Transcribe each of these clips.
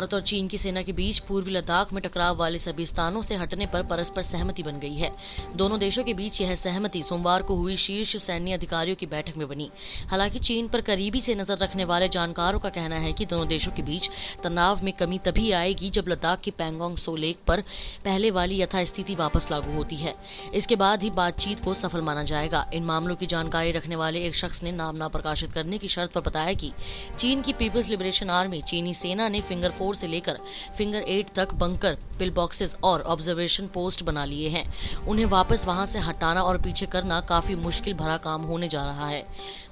भारत और चीन की सेना के बीच पूर्वी लद्दाख में टकराव वाले सभी स्थानों से हटने पर परस्पर सहमति बन गई है। दोनों देशों के बीच यह सहमति सोमवार को हुई शीर्ष सैन्य अधिकारियों की बैठक में बनी। हालांकि चीन पर करीबी से नजर रखने वाले जानकारों का कहना है कि दोनों देशों के बीच तनाव में कमी तभी आएगी जब लद्दाख की पैंगोंग त्सो लेक पर पहले वाली यथास्थिति वापस लागू होती है। इसके बाद ही बातचीत को सफल माना जाएगा। इन मामलों की जानकारी रखने वाले एक शख्स ने नाम न प्रकाशित करने की शर्त पर बताया कि चीन की पीपल्स लिबरेशन आर्मी चीनी सेना ने फिंगर 4 से लेकर फिंगर 8 तक बंकर, पिल बॉक्सेस और ऑब्जर्वेशन पोस्ट बना लिए हैं। उन्हें वापस वहां से हटाना और पीछे करना काफी मुश्किल भरा काम होने जा रहा है।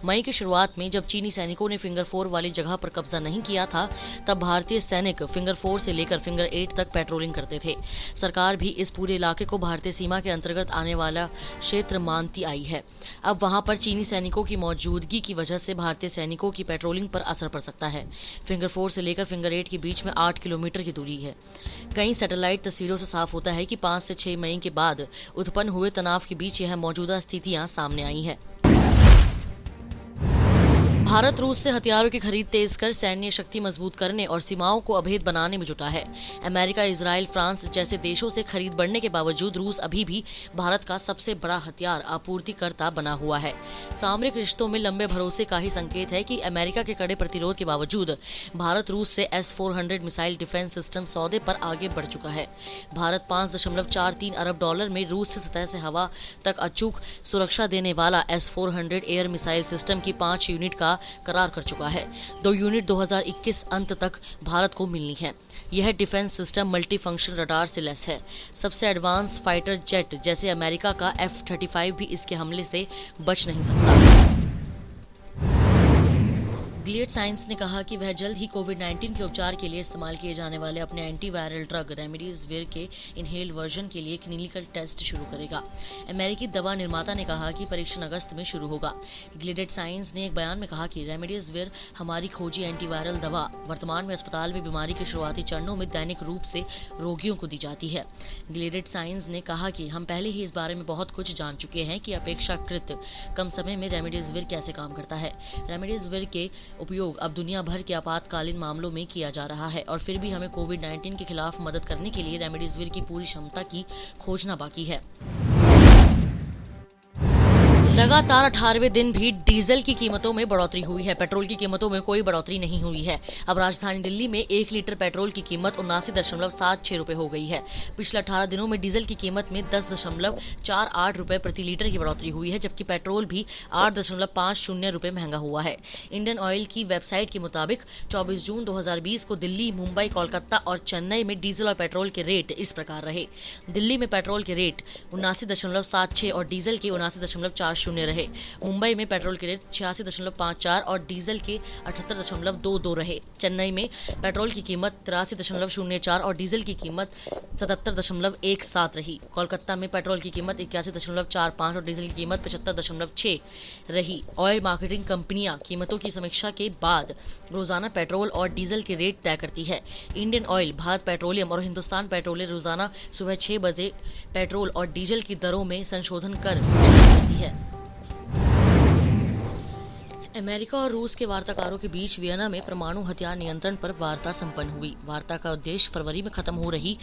मई की शुरुआत में जब चीनी सैनिकों ने फिंगर 4 वाली जगह पर कब्जा नहीं किया था, तब भारतीय सैनिक फिंगर 4 से लेकर फिंगर 8 तक पेट्रोलिंग करते थे। सरकार भी इस पूरे इलाके को भारतीय सीमा के अंतर्गत आने वाला क्षेत्र मानती आई है। अब वहां पर चीनी सैनिकों की मौजूदगी की वजह से भारतीय सैनिकों की पेट्रोलिंग पर असर पड़ सकता है। फिंगर 4 से लेकर फिंगर 8 के बीच में 8 किलोमीटर की दूरी है। कई सैटेलाइट तस्वीरों से साफ होता है कि 5 से 6 मई के बाद उत्पन्न हुए तनाव के बीच यह मौजूदा स्थितियां सामने आई है। भारत रूस से हथियारों की खरीद तेज कर सैन्य शक्ति मजबूत करने और सीमाओं को अभेद बनाने में जुटा है। अमेरिका, इजराइल, फ्रांस जैसे देशों से खरीद बढ़ने के बावजूद रूस अभी भी भारत का सबसे बड़ा हथियार आपूर्तिकर्ता बना हुआ है। सामरिक रिश्तों में लंबे भरोसे का ही संकेत है कि अमेरिका के कड़े प्रतिरोध के बावजूद भारत रूस से S-400 मिसाइल डिफेंस सिस्टम सौदे पर आगे बढ़ चुका है। भारत $5.43 अरब में रूस से सतह से हवा तक अचूक सुरक्षा देने वाला S-400 एयर मिसाइल सिस्टम की 5 यूनिट का करार कर चुका है। 2 यूनिट 2021 अंत तक भारत को मिलनी है। यह defence system multi function radar से लैस है। सबसे एडवांस फाइटर जेट जैसे अमेरिका का F-35 भी इसके हमले से बच नहीं सकता। गिलियड साइंस ने कहा कि वह जल्द ही कोविड-19 के उपचार के लिए इस्तेमाल किए जाने वाले अपने एंटीवायरल ड्रग रेमडेसिविर के इनहेल्ड वर्जन के लिए क्लिनिकल टेस्ट शुरू करेगा। अमेरिकी दवा निर्माता ने कहा कि परीक्षण अगस्त में शुरू होगा। गिलियड साइंस ने एक बयान में कहा कि रेमडेसिविर हमारी खोजी एंटीवायरल दवा वर्तमान में अस्पताल में बीमारी के शुरुआती चरणों में दैनिक रूप से रोगियों को दी जाती है। गिलियड साइंस ने कहा कि हम पहले ही इस बारे में बहुत कुछ जान चुके हैं कि अपेक्षाकृत कम समय में रेमडेसिविर कैसे काम करता है। रेमडेसिविर के उपयोग अब दुनिया भर के आपातकालीन मामलों में किया जा रहा है और फिर भी हमें कोविड-19 के खिलाफ मदद करने के लिए रेमडेसिविर की पूरी क्षमता की खोजना बाकी है। लगातार 18वें दिन भी डीजल की कीमतों में बढ़ोतरी हुई है। पेट्रोल की कीमतों में कोई बढ़ोतरी नहीं हुई है। अब राजधानी दिल्ली में 1 लीटर पेट्रोल की कीमत 79.76 रुपए हो गई है। पिछले 18 दिनों में डीजल की कीमत में 10.48 रुपए प्रति लीटर की बढ़ोतरी हुई है, जबकि पेट्रोल भी 8.50 रुपए महंगा हुआ है। इंडियन ऑयल की वेबसाइट के मुताबिक 24 जून 2020 को दिल्ली, मुंबई, कोलकाता और चेन्नई में डीजल और पेट्रोल के रेट इस प्रकार रहे। दिल्ली में पेट्रोल के रेट 79.76 और डीजल के 79.40 रहे। मुंबई में पेट्रोल के रेट 86.54 और डीजल के 78.22 रहे। चेन्नई में पेट्रोल की कीमत 83.04 और डीजल की कीमत 77.17 रही। कोलकाता में पेट्रोल की कीमत 81.45 और डीजल की कीमत 75.6 रही। ऑयल मार्केटिंग कंपनियां कीमतों की समीक्षा के बाद रोजाना पेट्रोल और डीजल के रेट तय करती है। इंडियन ऑयल, भारत पेट्रोलियम और हिंदुस्तान पेट्रोलियम रोजाना सुबह 6 बजे पेट्रोल और डीजल की दरों में संशोधन करती है। अमेरिका और रूस के वार्ताकारों के बीच वियना में परमाणु हथियार नियंत्रण पर वार्ता संपन्न हुई। वार्ता का उद्देश्य फरवरी में खत्म हो रही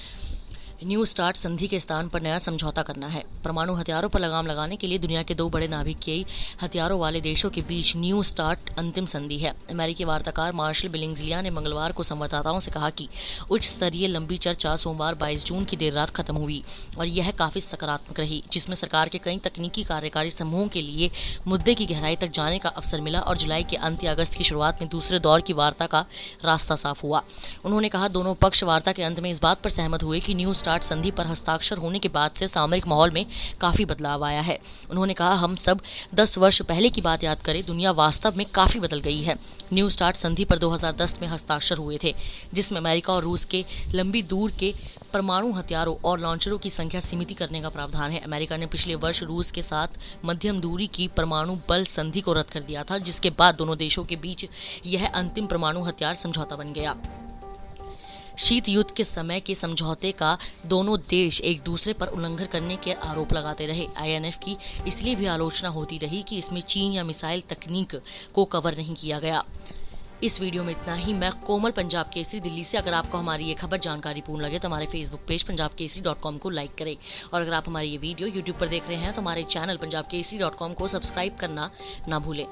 न्यू स्टार्ट संधि के स्थान पर नया समझौता करना है। परमाणु हथियारों पर लगाम लगाने के लिए दुनिया के 2 बड़े नाभिकीय हथियारों वाले देशों के बीच न्यू स्टार्ट अंतिम संधि है। अमेरिकी वार्ताकार मार्शल बिलिंग्सलिया ने मंगलवार को संवाददाताओं से कहा कि उच्च स्तरीय लंबी चर्चा सोमवार 22 जून की देर रात खत्म हुई और यह काफी सकारात्मक रही, जिसमें सरकार के कई तकनीकी कार्यकारी समूहों के लिए मुद्दे की गहराई तक जाने का अवसर मिला और जुलाई के अंत या अगस्त की शुरुआत में दूसरे दौर की वार्ता का रास्ता साफ हुआ। उन्होंने कहा, दोनों पक्ष वार्ता के अंत में इस बात पर सहमत हुए कि न्यू स्टार्ट संधि पर हस्ताक्षर होने के बाद से सामरिक माहौल में काफी बदलाव आया है। उन्होंने कहा, हम सब 10 वर्ष पहले की बात याद करें, दुनिया वास्तव में काफी बदल गई है। न्यू स्टार्ट संधि पर 2010 में हस्ताक्षर हुए थे, जिसमें अमेरिका और रूस के लंबी दूर के परमाणु हथियारों और लॉन्चरों की संख्या सीमित करने का प्रावधान है। अमेरिका ने पिछले वर्ष रूस के साथ मध्यम दूरी की परमाणु बल संधि को रद्द कर दिया था, जिसके बाद दोनों देशों के बीच यह अंतिम परमाणु हथियार समझौता बन गया। शीत युद्ध के समय के समझौते का दोनों देश एक दूसरे पर उल्लंघन करने के आरोप लगाते रहे। INF की इसलिए भी आलोचना होती रही कि इसमें चीन या मिसाइल तकनीक को कवर नहीं किया गया। इस वीडियो में इतना ही। मैं कोमल, पंजाब केसरी, दिल्ली से। अगर आपको हमारी ये खबर जानकारीपूर्ण लगे तो हमारे फेसबुक पेज punjabkesari.com को लाइक करें, और अगर आप हमारी ये वीडियो यूट्यूब पर देख रहे हैं तो हमारे चैनल punjabkesari.com को सब्सक्राइब करना ना भूलें।